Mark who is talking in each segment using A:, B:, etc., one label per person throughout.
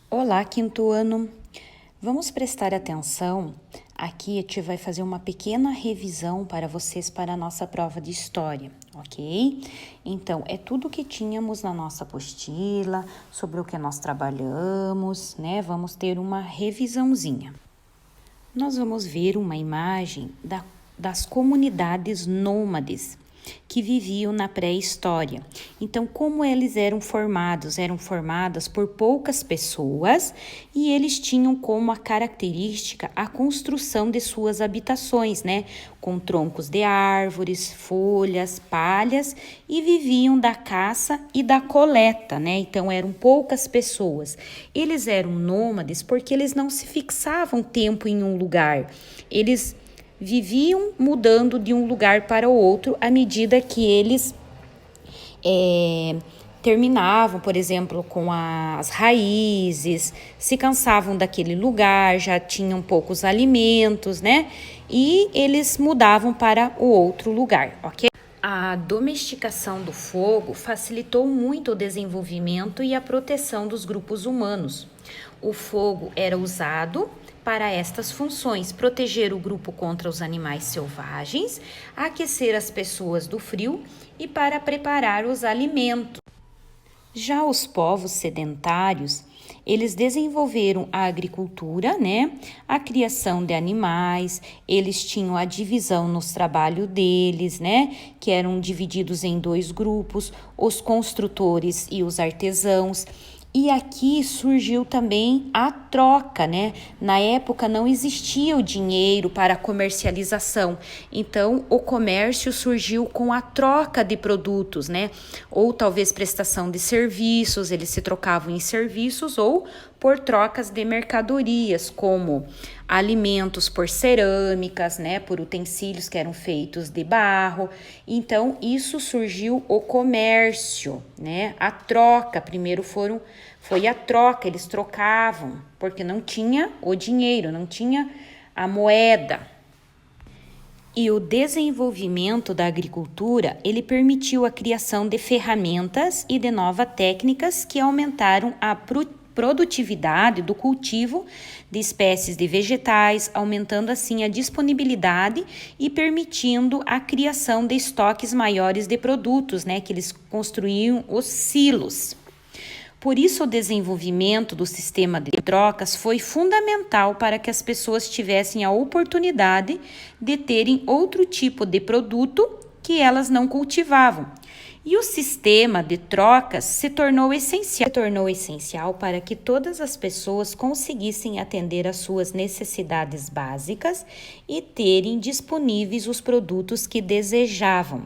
A: Olá, quinto ano. Vamos prestar atenção. Aqui a gente vai fazer uma pequena revisão para vocês para a nossa prova de história, ok? Então, é tudo que tínhamos na nossa apostila, sobre o que nós trabalhamos, né? Vamos ter uma revisãozinha. Nós vamos ver uma imagem das comunidades nômades que viviam na pré-história. Então, como eles eram formados? Eram formadas por poucas pessoas e eles tinham como a característica a construção de suas habitações, né? Com troncos de árvores, folhas, palhas e viviam da caça e da coleta, né? Então, eram poucas pessoas. Eles eram nômades porque eles não se fixavam tempo em um lugar. Eles viviam mudando de um lugar para o outro à medida que eles terminavam, por exemplo, com as raízes, se cansavam daquele lugar, já tinham poucos alimentos, né? E eles mudavam para o outro lugar, ok? A domesticação do fogo facilitou muito o desenvolvimento e a proteção dos grupos humanos. O fogo era usado para estas funções: proteger o grupo contra os animais selvagens, aquecer as pessoas do frio e para preparar os alimentos. Já os povos sedentários, eles desenvolveram a agricultura, né? A criação de animais, eles tinham a divisão nos trabalhos deles, né? Que eram divididos em dois grupos, os construtores e os artesãos. E aqui surgiu também a troca, né? Na época não existia o dinheiro para a comercialização, então o comércio surgiu com a troca de produtos, né? Ou talvez prestação de serviços, eles se trocavam em serviços ou por trocas de mercadorias, como alimentos por cerâmicas, né? Por utensílios que eram feitos de barro. Então, isso surgiu o comércio, né? A troca, primeiro foi a troca, eles trocavam, porque não tinha o dinheiro, não tinha a moeda. E o desenvolvimento da agricultura, ele permitiu a criação de ferramentas e de novas técnicas que aumentaram a produtividade do cultivo de espécies de vegetais, aumentando assim a disponibilidade e permitindo a criação de estoques maiores de produtos, né, que eles construíam os silos. Por isso, o desenvolvimento do sistema de trocas foi fundamental para que as pessoas tivessem a oportunidade de terem outro tipo de produto que elas não cultivavam. E o sistema de trocas se tornou essencial para que todas as pessoas conseguissem atender às suas necessidades básicas e terem disponíveis os produtos que desejavam.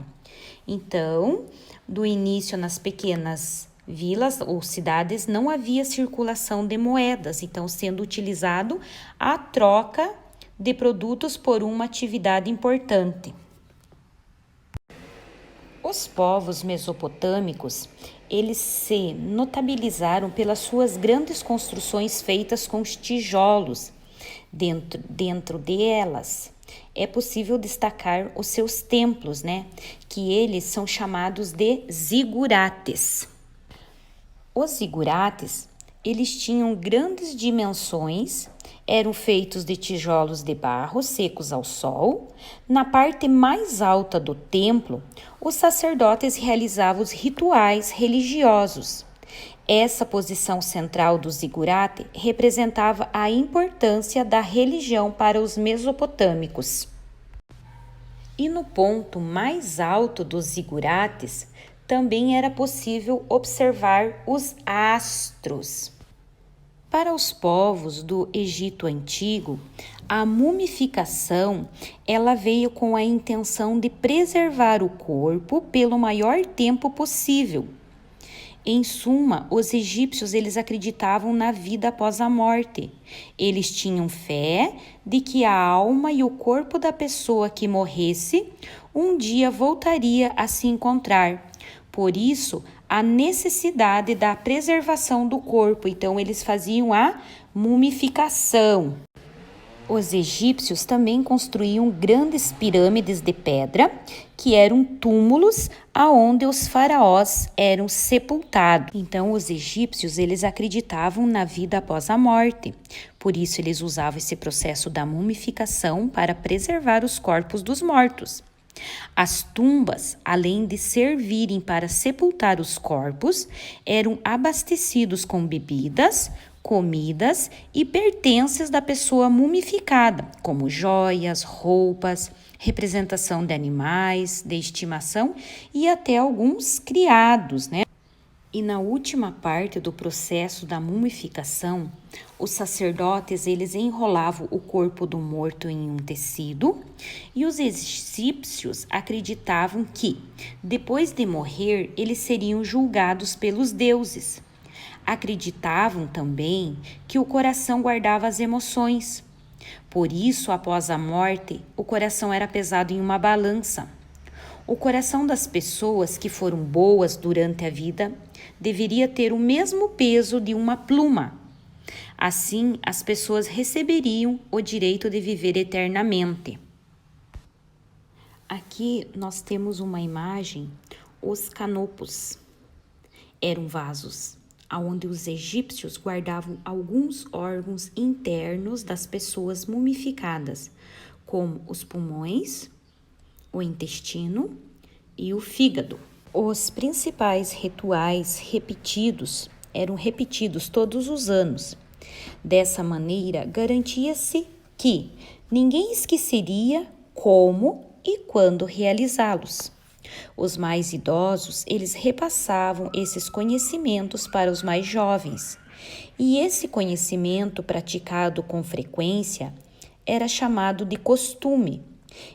A: Então, do início nas pequenas vilas ou cidades não havia circulação de moedas, então sendo utilizado a troca de produtos por uma atividade importante. Os povos mesopotâmicos, eles se notabilizaram pelas suas grandes construções feitas com os tijolos. Dentro delas, é possível destacar os seus templos, né? Que eles são chamados de zigurates. Os zigurates, eles tinham grandes dimensões, eram feitos de tijolos de barro secos ao sol. Na parte mais alta do templo, os sacerdotes realizavam os rituais religiosos. Essa posição central do zigurate representava a importância da religião para os mesopotâmicos. E no ponto mais alto dos zigurates, também era possível observar os astros. Para os povos do Egito Antigo, a mumificação ela veio com a intenção de preservar o corpo pelo maior tempo possível. Em suma, os egípcios eles acreditavam na vida após a morte. Eles tinham fé de que a alma e o corpo da pessoa que morresse um dia voltaria a se encontrar. Por isso, a necessidade da preservação do corpo. Então, eles faziam a mumificação. Os egípcios também construíam grandes pirâmides de pedra, que eram túmulos aonde os faraós eram sepultados. Então, os egípcios, eles acreditavam na vida após a morte. Por isso, eles usavam esse processo da mumificação para preservar os corpos dos mortos. As tumbas, além de servirem para sepultar os corpos, eram abastecidos com bebidas, comidas e pertences da pessoa mumificada, como joias, roupas, representação de animais, de estimação e até alguns criados, né? E na última parte do processo da mumificação, os sacerdotes eles enrolavam o corpo do morto em um tecido e os egípcios acreditavam que, depois de morrer, eles seriam julgados pelos deuses. Acreditavam também que o coração guardava as emoções. Por isso, após a morte, o coração era pesado em uma balança. O coração das pessoas que foram boas durante a vida deveria ter o mesmo peso de uma pluma. Assim, as pessoas receberiam o direito de viver eternamente. Aqui nós temos uma imagem, os canopos. Eram vasos onde os egípcios guardavam alguns órgãos internos das pessoas mumificadas, como os pulmões, o intestino e o fígado. Os principais rituais eram repetidos todos os anos. Dessa maneira, garantia-se que ninguém esqueceria como e quando realizá-los. Os mais idosos, eles repassavam esses conhecimentos para os mais jovens. E esse conhecimento praticado com frequência era chamado de costume.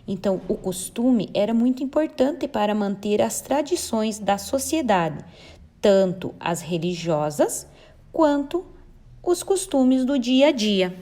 A: Então, o costume era muito importante para manter as tradições da sociedade, tanto as religiosas quanto os costumes do dia a dia.